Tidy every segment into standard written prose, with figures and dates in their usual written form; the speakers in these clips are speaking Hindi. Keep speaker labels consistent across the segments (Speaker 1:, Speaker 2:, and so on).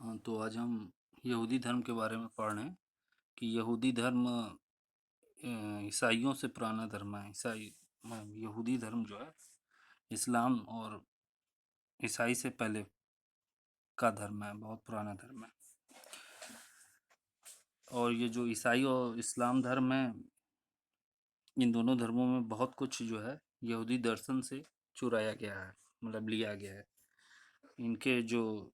Speaker 1: हाँ, तो आज हम यहूदी धर्म के बारे में पढ़ रहे हैं कि यहूदी धर्म ईसाइयों से पुराना धर्म है। यहूदी धर्म जो है इस्लाम और ईसाई से पहले का धर्म है, बहुत पुराना धर्म है। और ये जो ईसाई और इस्लाम धर्म है, इन दोनों धर्मों में बहुत कुछ जो है यहूदी दर्शन से चुराया गया है, मतलब लिया गया है। इनके जो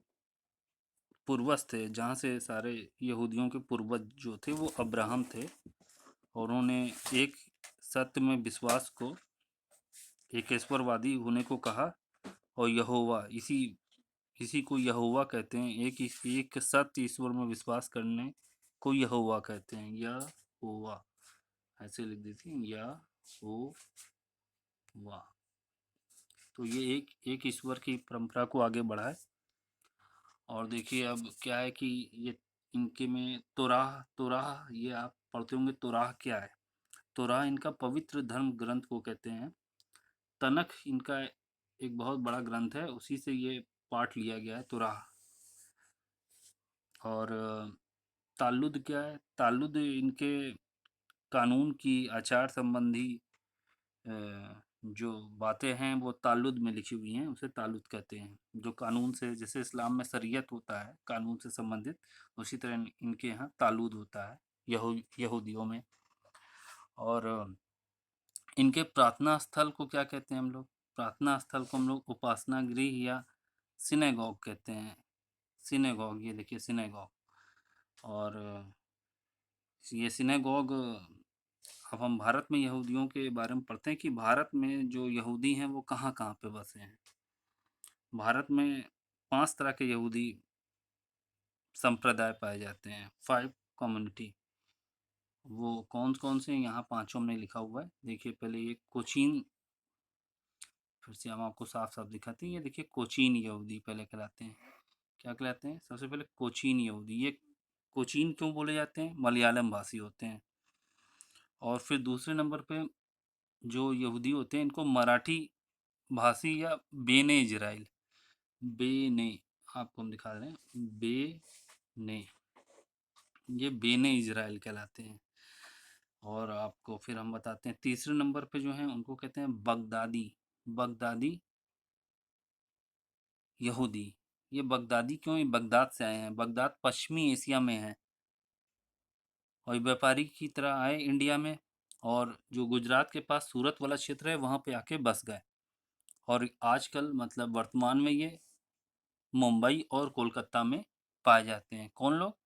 Speaker 1: पूर्वज थे, जहाँ से सारे यहूदियों के पूर्वज जो थे वो अब्राहम थे, और उन्होंने एक सत्य में विश्वास को, एक ईश्वरवादी होने को कहा। और यहोवा, इसी इसी को यहोवा कहते हैं। एक सत्य ईश्वर में विश्वास करने को यहोवा कहते हैं। यहोवा ऐसे लिख देती, यहोवा। तो ये एक ईश्वर की परंपरा को आगे बढ़ाए। और देखिए अब क्या है कि ये इनके में तोराह तोराह ये आप पढ़ते होंगे। तोराह क्या है? तोराह इनका पवित्र धर्म ग्रंथ को कहते हैं। तनख इनका एक बहुत बड़ा ग्रंथ है, उसी से ये पाठ लिया गया है, तोराह। और तालुद क्या है? तालुद इनके कानून की, आचार संबंधी अ, जो बातें हैं वो तालुद में लिखी हुई हैं, उसे तालुद कहते हैं। जो कानून से, जैसे इस्लाम में शरीयत होता है कानून से संबंधित, उसी तरह इनके यहाँ तालुद होता है यहूदियों में। और इनके प्रार्थना स्थल को क्या कहते हैं हम लोग? प्रार्थना स्थल को हम लोग उपासना गृह या सिनेगॉग कहते हैं। सिनेगॉग, ये देखिए सिनेगॉग। और ये सिनेगॉग, अब हम भारत में यहूदियों के बारे में पढ़ते हैं कि भारत में जो यहूदी हैं वो कहाँ कहाँ पे बसे हैं। भारत में 5 तरह के यहूदी संप्रदाय पाए जाते हैं, 5 कम्युनिटी। वो कौन कौन से, यहाँ पांचों में लिखा हुआ है। देखिए पहले ये कोचीन, फिर से हम आपको साफ साफ दिखाते हैं। ये देखिए कोचीन यहूदी पहले कहलाते हैं। क्या कहलाते हैं? सबसे पहले कोचीन यहूदी। ये कोचीन क्यों बोले जाते हैं? मलयालम भाषी होते हैं। और फिर दूसरे नंबर पे जो यहूदी होते हैं, इनको मराठी भाषी या बेने इजराइल, बेने, आपको हम दिखा रहे हैं, बेने, ये बेने इजराइल कहलाते हैं। और आपको फिर हम बताते हैं, तीसरे नंबर पे जो हैं उनको कहते हैं बगदादी। बगदादी यहूदी। ये बगदादी क्यों? ये बगदाद से आए हैं। बगदाद पश्चिमी एशिया में है, और ये व्यापारी की तरह आए इंडिया में, और जो गुजरात के पास सूरत वाला क्षेत्र है वहाँ पे आके बस गए। और आजकल, मतलब वर्तमान में, ये मुंबई और कोलकाता में पाए जाते हैं। कौन लोग?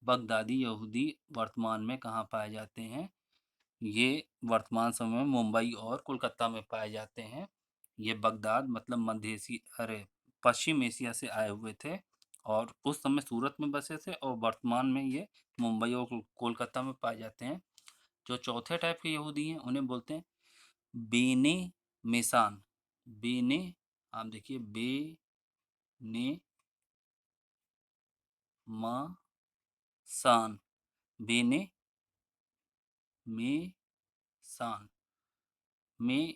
Speaker 1: बगदादी यहूदी वर्तमान में कहाँ पाए जाते हैं? ये वर्तमान समय में मुंबई और कोलकाता में पाए जाते हैं। ये बगदाद मतलब मध्य एशिया, अरे पश्चिम एशिया से आए हुए थे, और उस समय सूरत में बसे थे, और वर्तमान में ये मुंबई और कोलकाता में पाए जाते हैं। जो चौथे टाइप के यहूदी हैं उन्हें बोलते हैं बेने मेसान। बेने, आप देखिए, बेने सान, बेने में सान, में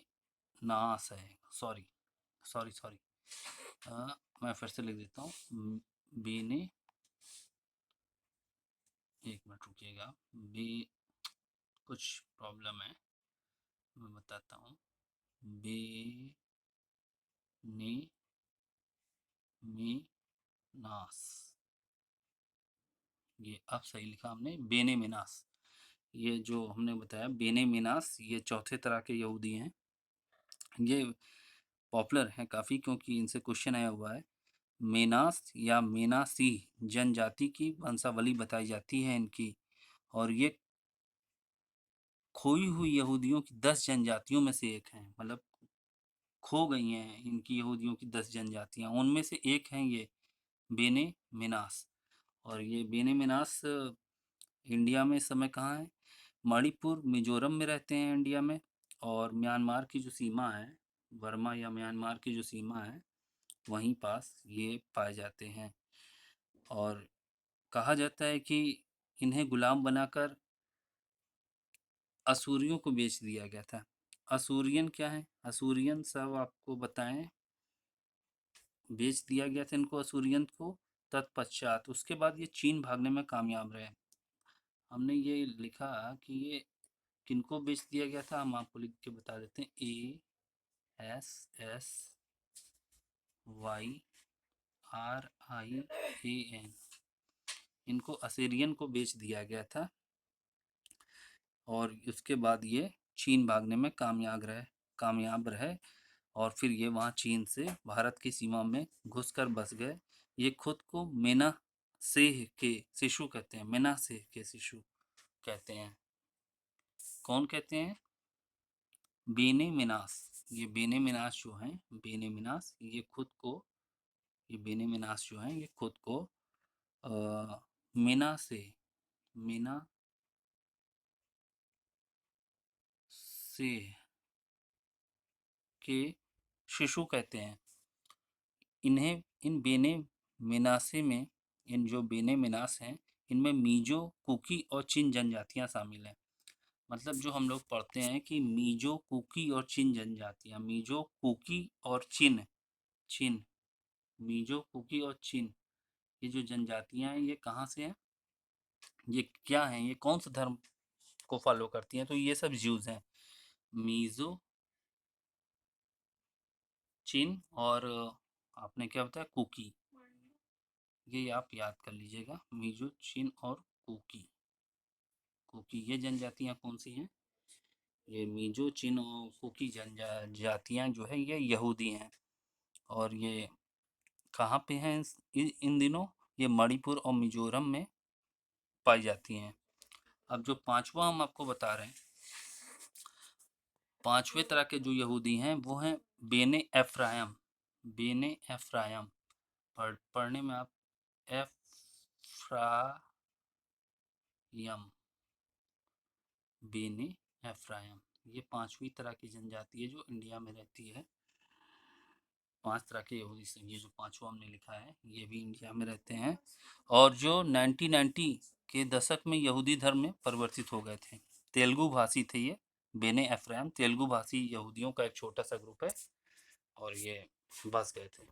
Speaker 1: नास है, सॉरी सॉरी सॉरी। मैं फिर से लिख देता हूँ। बेने, एक मिनट रुकिएगा, बे, कुछ प्रॉब्लम है, मैं बताता हूँ। बेने में नास, ये अब सही लिखा हमने, बेने मिनास। ये जो हमने बताया बेने मिनास, ये चौथे तरह के यहूदी हैं। ये पॉपुलर हैं काफ़ी, क्योंकि इनसे क्वेश्चन आया हुआ है। मेनास या मेनासी जनजाति की वंशावली बताई जाती है इनकी, और ये खोई हुई यहूदियों की 10 जनजातियों में से एक हैं। मतलब खो गई हैं इनकी यहूदियों की 10 जनजातियां, उनमें से एक हैं ये बेने मिनास। और ये बेने मिनास इंडिया में इस समय कहाँ है? मणिपुर, मिजोरम में रहते हैं इंडिया में। और म्यांमार की जो सीमा है, बर्मा या म्यांमार की जो सीमा है, वहीं पास ये पाए जाते हैं। और कहा जाता है कि इन्हें गुलाम बनाकर असूरियों को बेच दिया गया था। असूरियन क्या है? असूरियन सब आपको बताएं। बेच दिया गया था इनको, असूरियन को, तत्पश्चात उसके बाद ये चीन भागने में कामयाब रहे। हमने ये लिखा कि ये किनको बेच दिया गया था, हम आपको लिख के बता देते हैं। ASSYRIAN, इनको असीरियन को बेच दिया गया था और उसके बाद ये चीन भागने में कामयाब रहे और फिर ये वहाँ चीन से भारत की सीमा में घुसकर बस गए। ये खुद को मेना सेह के शिशु कहते हैं, मेना सेह के शिशु कहते हैं। कौन कहते हैं? बेने मिनास। ये बेने मिनास जो हैं, बेने मिनास, ये बेने मिनास जो हैं ये खुद को मेना से के शिशु कहते हैं। इन्हें इन बेने मिनासे में, इन जो बेने मिनास हैं, इनमें मीजो, कुकी और चिन जनजातियां शामिल हैं। मतलब जो हम लोग पढ़ते हैं कि मीजो, कुकी और चिन जनजातियां, मीजो, कुकी और चिन, मीजो, कुकी और चिन, ये जो जनजातियां हैं ये कहाँ से हैं, ये क्या हैं, ये कौन सा धर्म को फॉलो करती हैं? तो ये सब ज्यूज हैं। मीजो, चिन और आपने क्या बताया, कुकी। ये आप याद कर लीजिएगा, मीजो, चिन और कुकी। कुकी ये जनजातियां कौन सी हैं? ये मीजो, चिन और कुकी जनजातियां जो है ये यहूदी हैं और ये कहाँ पे हैं इन दिनों? ये मणिपुर और मिजोरम में पाई जाती हैं। अब जो पांचवा हम आपको बता रहे हैं, पांचवे तरह के जो यहूदी हैं वो हैं बेने एफ्रायम। बेने एफ्रायम, पढ़ने में आप एफ्रायम, बेने एफ्रायम, ये पांचवी तरह की जनजाति है जो इंडिया में रहती है। पांच तरह के यहूदी से, ये जो पांचवा हमने लिखा है ये भी इंडिया में रहते हैं और जो 1990 के दशक में यहूदी धर्म में परिवर्तित हो गए थे। तेलुगु भाषी थे ये बेने एफ्रायम, तेलुगु भाषी यहूदियों का एक छोटा सा ग्रुप है और ये बस गए थे।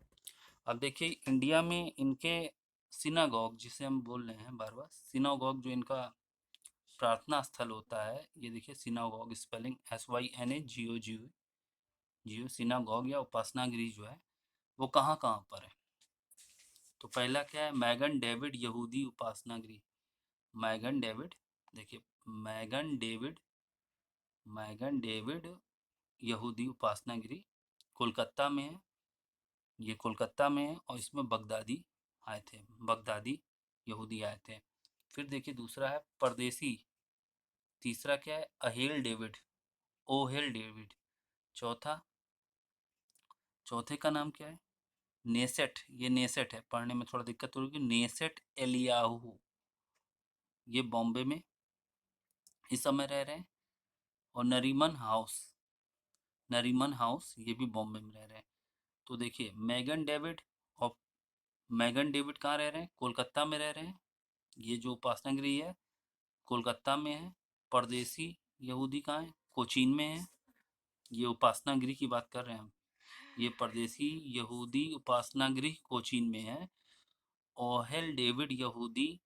Speaker 1: अब देखिए इंडिया में इनके सिनागॉग, जिसे हम बोल रहे हैं बार बार, सिनागॉग जो इनका प्रार्थना स्थल होता है, ये देखिए सिनागॉग, स्पेलिंग SYNAGOG, सिनागॉग या उपासना गृह जो है वो कहाँ कहाँ पर है? तो पहला क्या है? मैगन डेविड यहूदी उपासना गृह। मैगन डेविड, देखिए मैगन डेविड यहूदी उपासना गृह कोलकाता में है। ये कोलकाता में है और इसमें बगदादी आए थे, बगदादी यहूदी आए थे। फिर देखिए दूसरा है परदेसी। तीसरा क्या है? अहेल डेविड, ओहेल डेविड। चौथा, चौथे का नाम क्या है? नेसेट, ये नेसेट है, पढ़ने में थोड़ा दिक्कत होगी। नेसेट एलियाहू, ये बॉम्बे में इस समय रह रहे हैं। और नरीमन हाउस ये भी बॉम्बे में रह रहे हैं। तो देखिए मैगन डेविड, और मैगन डेविड कहाँ रह रहे हैं? कोलकाता में रह रहे हैं। ये जो उपासना गृह है कोलकाता में है। परदेसी यहूदी कहाँ है? कोचीन में है। ये उपासना गृह की बात कर रहे हैं हम। ये परदेसी यहूदी उपासना गृह कोचीन में है। ओहेल डेविड यहूदी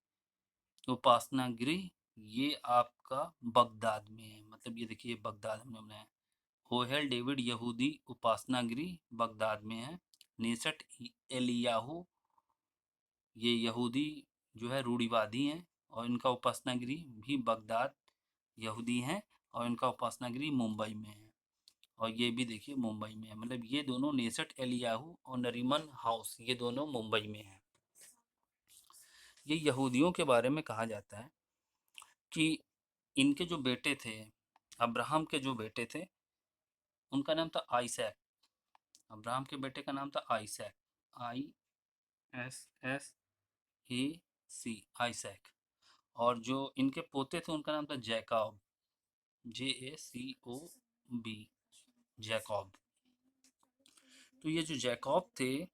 Speaker 1: उपासना गृह ये आपका बगदाद में है। मतलब ये देखिए बगदाद हमने बनाया। ओहेल डेविड यहूदी उपासना गृह बगदाद में है। नेसट एलियाहू, ये यहूदी जो है रूढ़िवादी हैं और इनका उपासना गृह भी बगदाद यहूदी हैं और इनका उपासना गृह मुंबई में है। और ये भी देखिए मुंबई में है। मतलब ये दोनों नेसट एलियाहू और नरीमन हाउस ये दोनों मुंबई में हैं। ये यहूदियों के बारे में कहा जाता है कि इनके जो बेटे थे, अब्राहम के जो बेटे थे, उनका नाम था आइसैक। अब्राहम के बेटे का नाम था आइसैक, ISSAC, आइसैक। और जो इनके पोते थे उनका नाम था जैकब, JACOB, जैकब। तो ये जो जैकब थे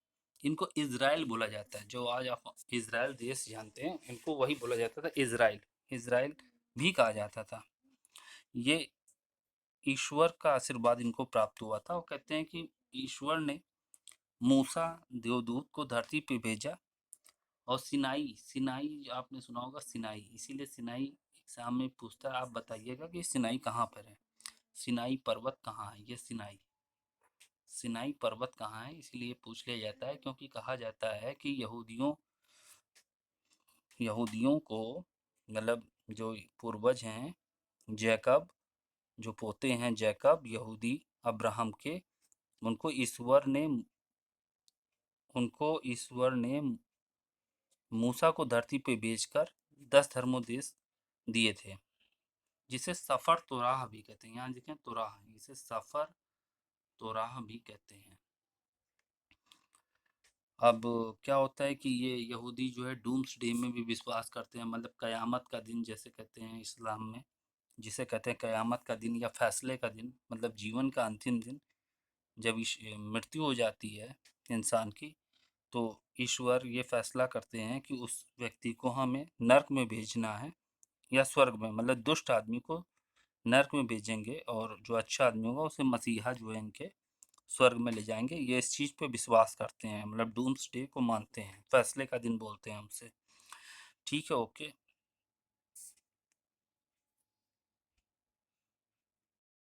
Speaker 1: इनको इज़राइल बोला जाता है। जो आज आप इज़राइल देश जानते हैं इनको वही बोला जाता था, इज़राइल। इज़राइल भी कहा जाता था। ये ईश्वर का आशीर्वाद इनको प्राप्त हुआ था। वो कहते हैं कि ईश्वर ने मूसा देवदूत को धरती पे भेजा और सिनाई, सिनाई आपने सुना होगा सिनाई, इसीलिए सिनाई एग्जाम में पूछता है, आप बताइएगा कि सिनाई कहाँ पर है, सिनाई पर्वत कहाँ है, ये सिनाई, सिनाई पर्वत कहाँ है, इसलिए पूछ लिया जाता है क्योंकि कहा जाता है कि यहूदियों यहूदियों को, मतलब जो पूर्वज हैं, जैकब, जो पोते हैं जैकब यहूदी अब्राहम के, उनको ईश्वर ने उनको ईश्वर ने मूसा को धरती पे भेजकर 10 धर्मोपदेश दिए थे, जिसे सफर तोराह भी कहते हैं। यहाँ देखें तोराह, इसे सफर तोराह भी कहते हैं। अब क्या होता है कि ये यहूदी जो है डूम्स डे में भी विश्वास करते हैं, मतलब कयामत का दिन जैसे कहते हैं इस्लाम में, जिसे कहते हैं कयामत का दिन या फैसले का दिन, मतलब जीवन का अंतिम दिन, जब मृत्यु हो जाती है इंसान की, तो ईश्वर ये फैसला करते हैं कि उस व्यक्ति को हमें नर्क में भेजना है या स्वर्ग में, मतलब दुष्ट आदमी को नर्क में भेजेंगे और जो अच्छा आदमी होगा उसे मसीहा जो है इनके स्वर्ग में ले जाएंगे। ये इस चीज़ पे विश्वास करते हैं, मतलब डूम्स डे को मानते हैं, फैसले का दिन बोलते हैं हम उसे। ठीक है, ओके।